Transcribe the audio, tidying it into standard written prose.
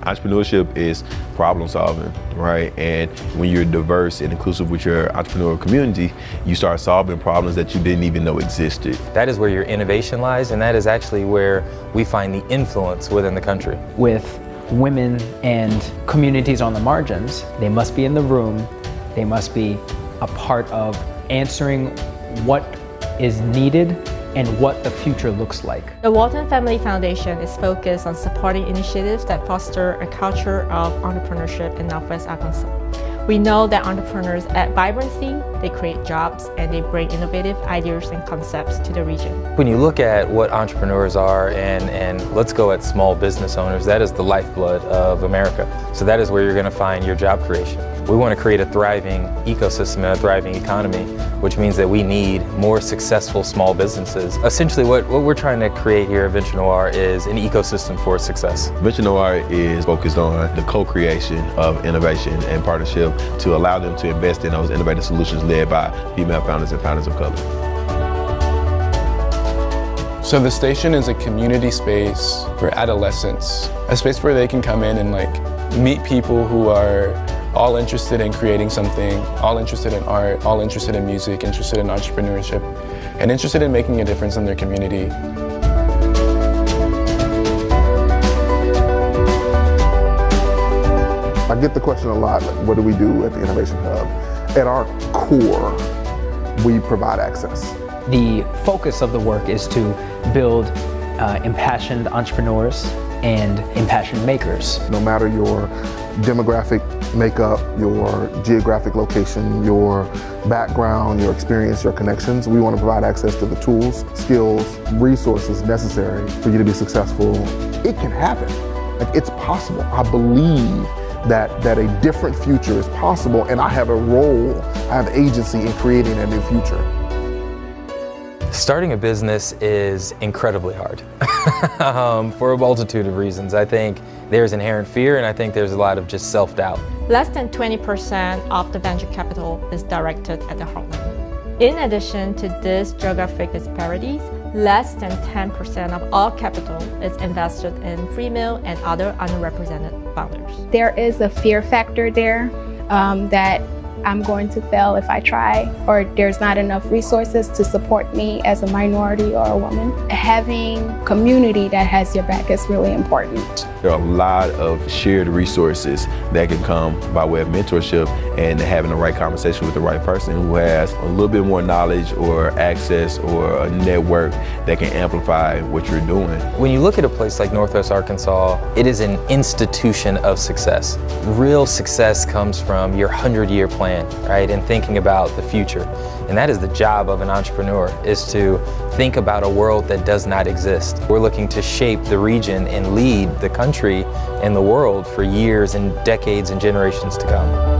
Entrepreneurship is problem solving, right? And when you're diverse and inclusive with your entrepreneurial community, you start solving problems that you didn't even know existed. That is where your innovation lies, and that is actually where we find the influence within the country. With women and communities on the margins, they must be in the room, they must be a part of answering what is needed and what the future looks like. The Walton Family Foundation is focused on supporting initiatives that foster a culture of entrepreneurship in Northwest Arkansas. We know that entrepreneurs add vibrancy, they create jobs, and they bring innovative ideas and concepts to the region. When you look at what entrepreneurs are, and let's go at small business owners, that is the lifeblood of America. So that is where you're going to find your job creation. We want to create a thriving ecosystem and a thriving economy, which means that we need more successful small businesses. Essentially what we're trying to create here at Venture Noire is an ecosystem for success. Venture Noire is focused on the co-creation of innovation and partnership to allow them to invest in those innovative solutions led by female founders and founders of color. So the station is a community space for adolescents, a space where they can come in and meet people who are all interested in creating something, all interested in art, all interested in music, interested in entrepreneurship, and interested in making a difference in their community. I get the question a lot, what do we do at the Innovation Hub? At our core, we provide access. The focus of the work is to build impassioned entrepreneurs and impassioned makers. No matter your demographic makeup, your geographic location, your background, your experience, your connections, we want to provide access to the tools, skills, resources necessary for you to be successful. It can happen. It's possible. I believe that a different future is possible, and I have a role, I have agency in creating a new future. Starting a business is incredibly hard for a multitude of reasons. I think there's inherent fear, and I think there's a lot of just self-doubt. Less than 20% of the venture capital is directed at the heartland. In addition to these geographic disparities, less than 10% of all capital is invested in female and other underrepresented founders. There is a fear factor there that I'm going to fail if I try, or there's not enough resources to support me as a minority or a woman. Having community that has your back is really important. There are a lot of shared resources that can come by way of mentorship and having the right conversation with the right person who has a little bit more knowledge or access or a network that can amplify what you're doing. When you look at a place like Northwest Arkansas, it is an institution of success. Real success comes from your 100-year plan, right, and thinking about the future. And that is the job of an entrepreneur, is to think about a world that does not exist. We're looking to shape the region and lead the country and the world for years and decades and generations to come.